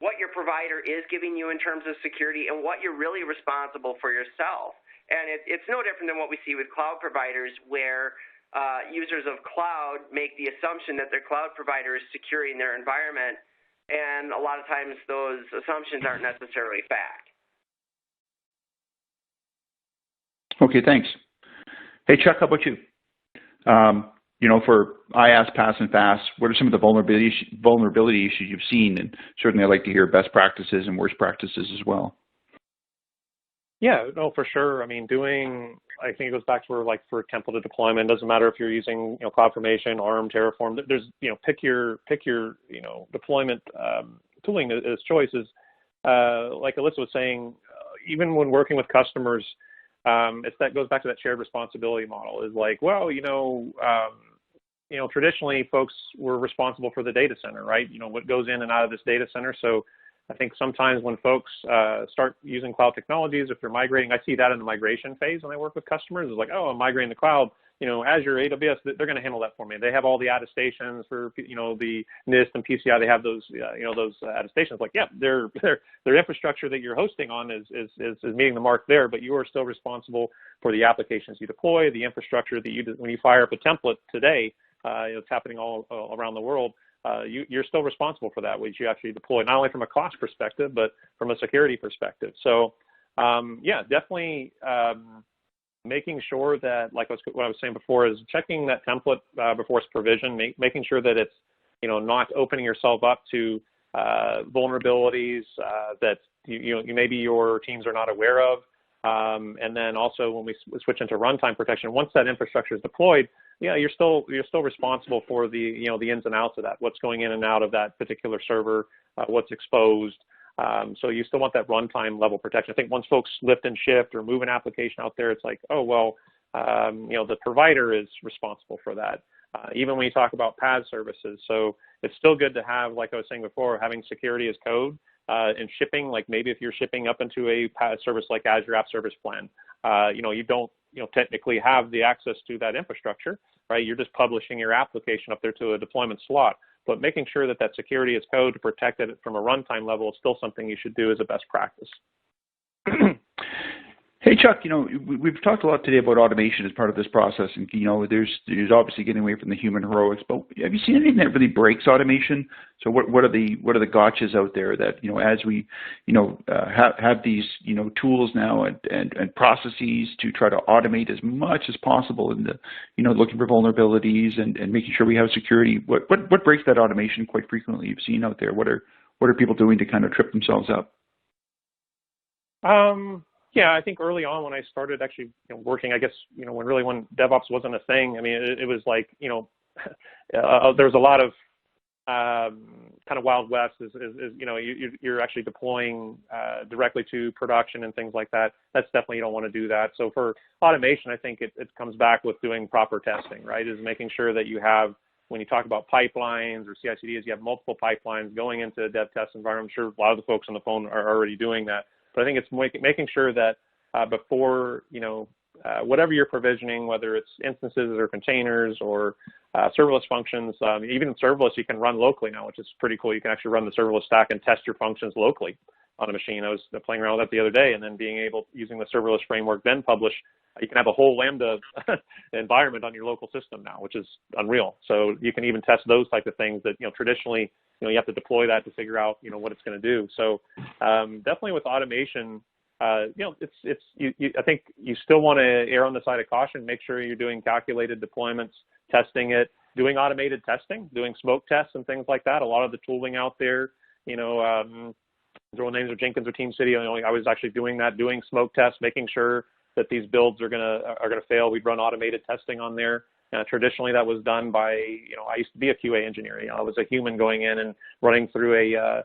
what your provider is giving you in terms of security and what you're really responsible for yourself. And it's no different than what we see with cloud providers, where users of cloud make the assumption that their cloud provider is securing their environment, and a lot of times those assumptions aren't necessarily fact. Okay, thanks. Hey, Chuck, how about you? For IaaS, PaaS, and FaaS, what are some of the vulnerability issues you've seen? And certainly I'd like to hear best practices and worst practices as well. Yeah, no, for sure. I mean, I think it goes back to for templated deployment, doesn't matter if you're using, CloudFormation, ARM, Terraform, there's, pick your deployment tooling as choices. Like Alyssa was saying, even when working with customers, that goes back to that shared responsibility model. Is like, well, traditionally folks were responsible for the data center, right? What goes in and out of this data center. So I think sometimes when folks start using cloud technologies, if they're migrating, I see that in the migration phase when I work with customers. It's like, oh, I'm migrating to cloud. Azure, AWS, they're going to handle that for me. They have all the attestations for, the NIST and PCI. They have those, those attestations. Like, yeah, their infrastructure that you're hosting on is meeting the mark there, but you are still responsible for the applications you deploy, the infrastructure that when you fire up a template today, it's happening all around the world. You're still responsible for that, which you actually deploy, not only from a cost perspective, but from a security perspective. So, definitely. Making sure that, what I was saying before, is checking that template before it's provisioned, making sure that it's, not opening yourself up to vulnerabilities that maybe your teams are not aware of. And then also when we switch into runtime protection, once that infrastructure is deployed, you're still responsible for the the ins and outs of that, what's going in and out of that particular server, what's exposed. So you still want that runtime level protection. I think once folks lift and shift or move an application out there, it's like, oh, well, the provider is responsible for that. Even when you talk about PaaS services. So it's still good to have, like I was saying before, having security as code and shipping, like maybe if you're shipping up into a PaaS service like Azure App Service Plan, you don't technically have the access to that infrastructure. right? You're just publishing your application up there to a deployment slot. But making sure that that security is code to protect it from a runtime level is still something you should do as a best practice. Hey, Chuck, we've talked a lot today about automation as part of this process, and, there's obviously getting away from the human heroics, but have you seen anything that really breaks automation? So what are the gotchas out there that, as we, have these, tools now and processes to try to automate as much as possible in the, looking for vulnerabilities and making sure we have security, what breaks that automation quite frequently you've seen out there? What are people doing to kind of trip themselves up? Yeah, I think early on when I started actually working, I guess, when DevOps wasn't a thing, I mean, it was like, there's a lot of kind of Wild West is you're actually deploying directly to production and things like that. That's definitely, you don't want to do that. So for automation, I think it comes back with doing proper testing, right? Is making sure that you have, when you talk about pipelines or CI/CDs, you have multiple pipelines going into a dev test environment. I'm sure a lot of the folks on the phone are already doing that. But I think it's making sure that before, whatever you're provisioning, whether it's instances or containers or serverless functions, even in serverless, you can run locally now, which is pretty cool. You can actually run the serverless stack and test your functions locally on a machine. I was playing around with that the other day, and then using the serverless framework, then publish, you can have a whole Lambda environment on your local system now, which is unreal. So you can even test those type of things that, traditionally, you have to deploy that to figure out, what it's going to do. So definitely with automation, I think you still want to err on the side of caution, make sure you're doing calculated deployments, testing it, doing automated testing, doing smoke tests and things like that. A lot of the tooling out there, throwing names of Jenkins or TeamCity, I was actually doing that, doing smoke tests, making sure that these builds are gonna fail. We'd run automated testing on there. Traditionally, that was done by, I used to be a QA engineer. I was a human going in and running through a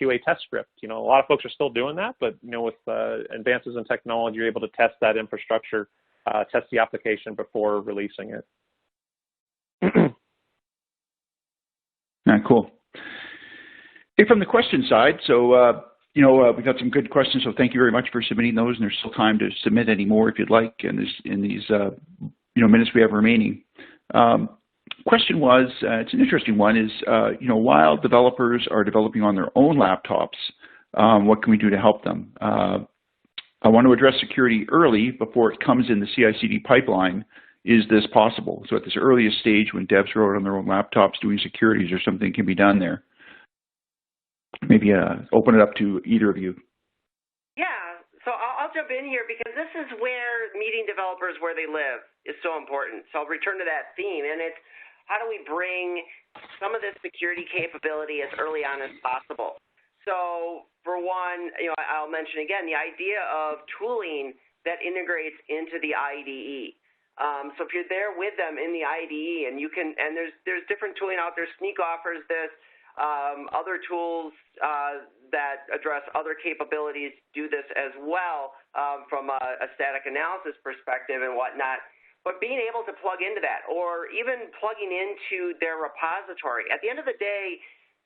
QA test script. A lot of folks are still doing that, but with advances in technology, you're able to test that infrastructure, test the application before releasing it. Cool. Hey, from the question side, so we've got some good questions, so thank you very much for submitting those, and there's still time to submit any more if you'd like in these minutes we have remaining. Question was, it's an interesting one, is, while developers are developing on their own laptops, what can we do to help them? I want to address security early before it comes in the CI/CD pipeline. Is this possible? So at this earliest stage when devs are out on their own laptops doing security, is there something can be done there? Maybe open it up to either of you. Yeah, so I'll jump in here because this is where meeting developers where they live is so important. So I'll return to that theme, and it's how do we bring some of this security capability as early on as possible? So for one, I'll mention again the idea of tooling that integrates into the IDE. So if you're there with them in the IDE, and there's different tooling out there. Snyk offers this. Other tools that address other capabilities do this as well from a static analysis perspective and whatnot. But being able to plug into that, or even plugging into their repository. At the end of the day,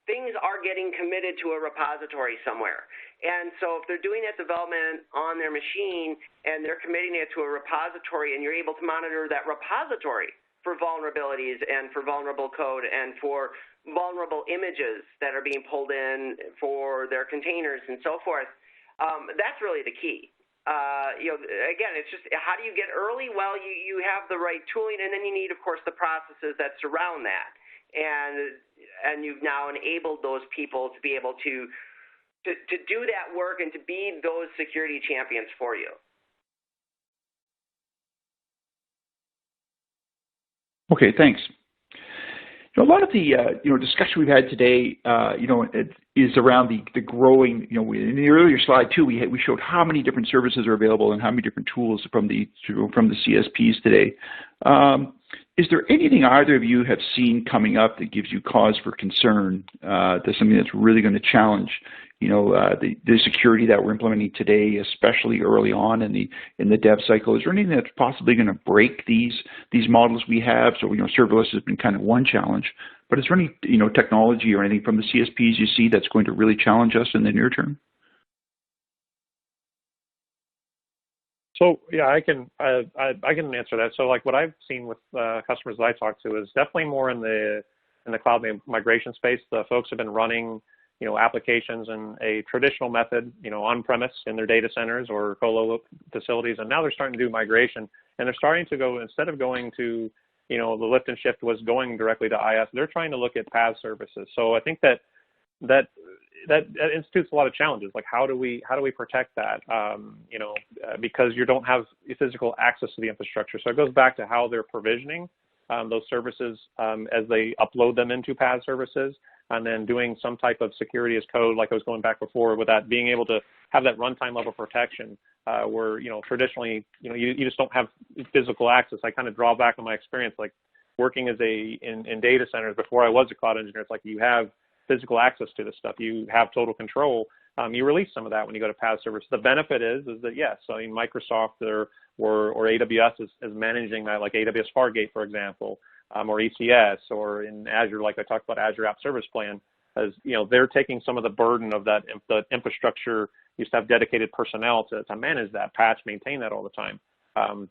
things are getting committed to a repository somewhere. And so if they're doing that development on their machine and they're committing it to a repository, and you're able to monitor that repository for vulnerabilities and for vulnerable code and for vulnerable images that are being pulled in for their containers and so forth, that's really the key. Again, it's just how do you get early? Well, you have the right tooling, and then you need, of course, the processes that surround that. And you've now enabled those people to be able to do that work and to be those security champions for you. Okay, thanks. A lot of the discussion we've had today, it is around the growing. In the earlier slide too, we showed how many different services are available and how many different tools from the CSPs today. Is there anything either of you have seen coming up that gives you cause for concern? That's something that's really going to challenge, the security that we're implementing today, especially early on in the dev cycle. Is there anything that's possibly going to break these models we have? So serverless has been kind of one challenge, but is there any technology or anything from the CSPs you see that's going to really challenge us in the near term? So yeah, I can answer that. So like what I've seen with customers that I talk to is definitely more in the cloud migration space. The folks have been running applications in a traditional method, on-premise in their data centers or colo facilities, and now they're starting to do migration, and they're starting to go, instead of going to the lift and shift was going directly to IaaS, they're trying to look at PaaS services. So I think that institutes a lot of challenges. Like how do we protect that? Because you don't have physical access to the infrastructure. So it goes back to how they're provisioning those services as they upload them into PaaS services, and then doing some type of security as code, like I was going back before, with that being able to have that runtime level protection, where traditionally you just don't have physical access. I kind of draw back on my experience, like working as in data centers before I was a cloud engineer. It's like you have physical access to this stuff. You have total control. You release some of that when you go to PaaS service. The benefit is that yes, I mean Microsoft or AWS is managing that, like AWS Fargate, for example, or ECS, or in Azure, like I talked about Azure App Service Plan, as they're taking some of the burden of that. The infrastructure used to have dedicated personnel to manage that, patch, maintain that all the time.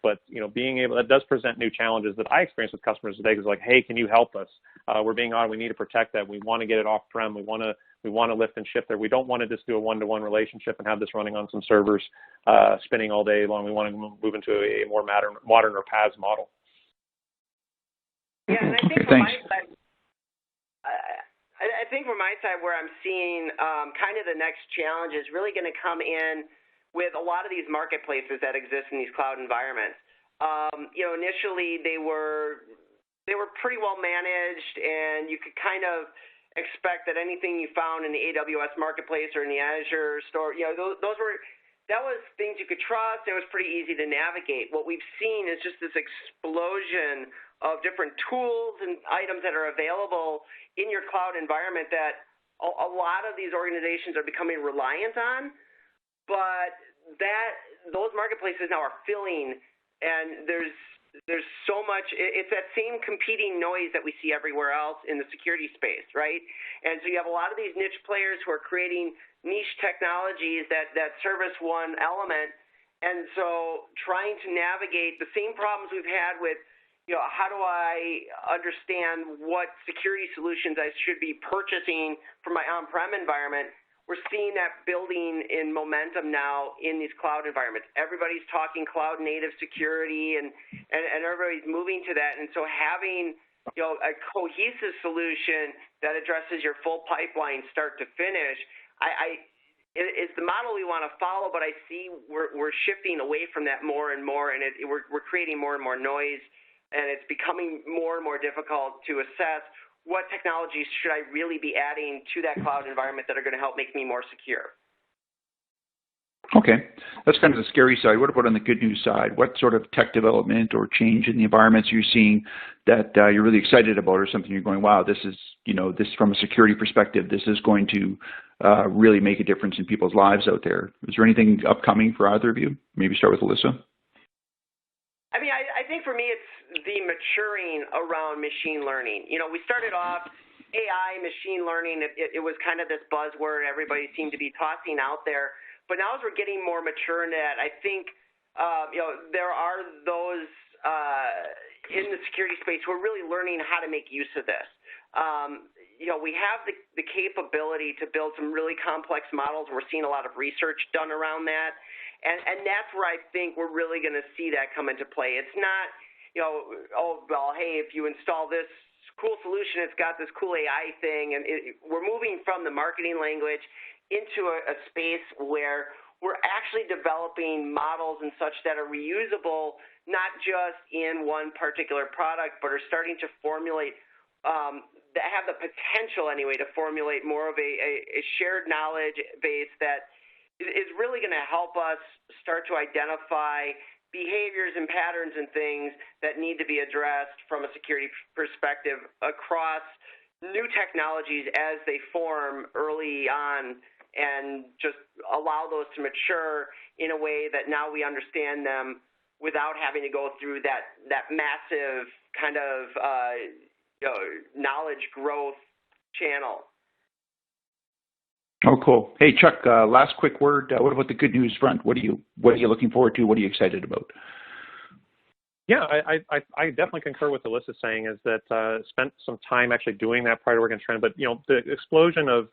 But being able, that does present new challenges that I experience with customers today. Because like, hey, can you help us? We're being odd. We need to protect that. We want to get it off-prem. We want to lift and shift there. We don't want to just do a one-to-one relationship and have this running on some servers spinning all day long. We want to move into a more modern or PaaS model. Yeah, and I think from my side, I think from my side, where I'm seeing kind of the next challenge is really going to come in with a lot of these marketplaces that exist in these cloud environments. Initially they were pretty well managed, and you could kind of expect that anything you found in the AWS marketplace or in the Azure store, that was things you could trust. It was pretty easy to navigate. What we've seen is just this explosion of different tools and items that are available in your cloud environment that a lot of these organizations are becoming reliant on, but those marketplaces now are filling, and there's so much. It's that same competing noise that we see everywhere else in the security space, right? And so you have a lot of these niche players who are creating niche technologies that service one element, and so trying to navigate the same problems we've had with how do I understand what security solutions I should be purchasing for my on-prem environment? We're seeing that building in momentum now in these cloud environments. Everybody's talking cloud native security, and everybody's moving to that. And so having a cohesive solution that addresses your full pipeline start to finish, it's the model we want to follow, but I see we're shifting away from that more and more, and we're creating more and more noise, and it's becoming more and more difficult to assess what technologies should I really be adding to that cloud environment that are going to help make me more secure. Okay, that's kind of the scary side. What about on the good news side? What sort of tech development or change in the environments you're seeing that you're really excited about, or something you're going, wow, this is, this from a security perspective, this is going to really make a difference in people's lives out there? Is there anything upcoming for either of you? Maybe start with Alyssa. I mean, I think for me it's the maturing around machine learning. We started off AI, machine learning, it was kind of this buzzword everybody seemed to be tossing out there. But now as we're getting more mature in that, I think, there are those in the security space who are really learning how to make use of this. We have the capability to build some really complex models. We're seeing a lot of research done around that. And that's where I think we're really going to see that come into play. It's not, oh, well, hey, if you install this cool solution, it's got this cool AI thing. And we're moving from the marketing language into a space where we're actually developing models and such that are reusable, not just in one particular product, but are starting to formulate, that have the potential anyway to formulate more of a shared knowledge base that is really going to help us start to identify behaviors and patterns and things that need to be addressed from a security perspective across new technologies as they form early on, and just allow those to mature in a way that now we understand them without having to go through that massive kind of knowledge growth channel. Oh, cool. Hey, Chuck, last quick word. What about the good news front? What are you looking forward to? What are you excited about? Yeah, I definitely concur with Alyssa's saying is that spent some time actually doing that prior to working Trend, but the explosion of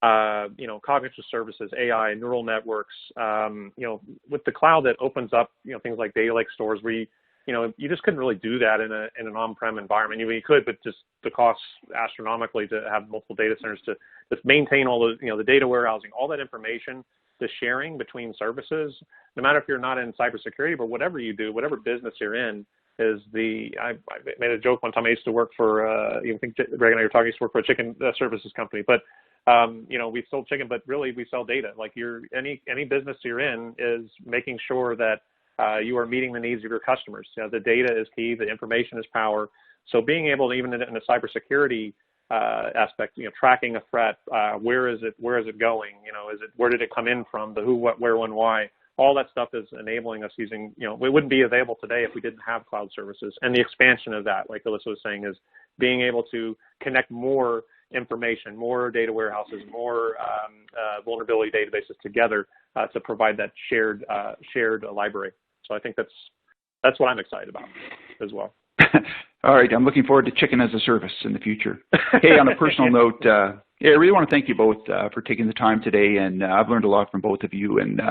cognitive services, AI, neural networks, with the cloud that opens up things like data lake stores where you just couldn't really do that in an on-prem environment. You could, but just the costs astronomically to have multiple data centers to just maintain all the data warehousing, all that information, the sharing between services, no matter if you're not in cybersecurity, but whatever you do, whatever business you're in, I made a joke one time. I used to work for, I think Greg and I were talking, I used to work for a chicken services company, but we sold chicken, but really we sell data. Like any business you're in is making sure that you are meeting the needs of your customers. The data is key, the information is power. So being able to, even in a cybersecurity aspect, tracking a threat, where is it going? Where did it come in from? The who, what, where, when, why? All that stuff is enabling us using, it wouldn't be available today if we didn't have cloud services. And the expansion of that, like Alyssa was saying, is being able to connect more information, more data warehouses, more vulnerability databases together to provide that shared library. So I think that's what I'm excited about as well. All right, I'm looking forward to chicken as a service in the future. Hey, on a personal note, I really want to thank you both for taking the time today, and I've learned a lot from both of you, and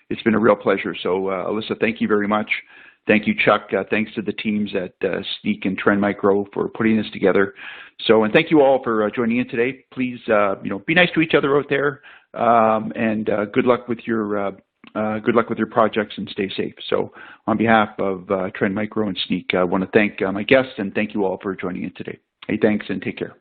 it's been a real pleasure. So, Alyssa, thank you very much. Thank you, Chuck. Thanks to the teams at Snyk and Trend Micro for putting this together. So, and thank you all for joining in today. Please, be nice to each other out there, and good luck with your projects and stay safe. So, on behalf of Trend Micro and Snyk, I want to thank my guests and thank you all for joining in today. Hey, thanks and take care.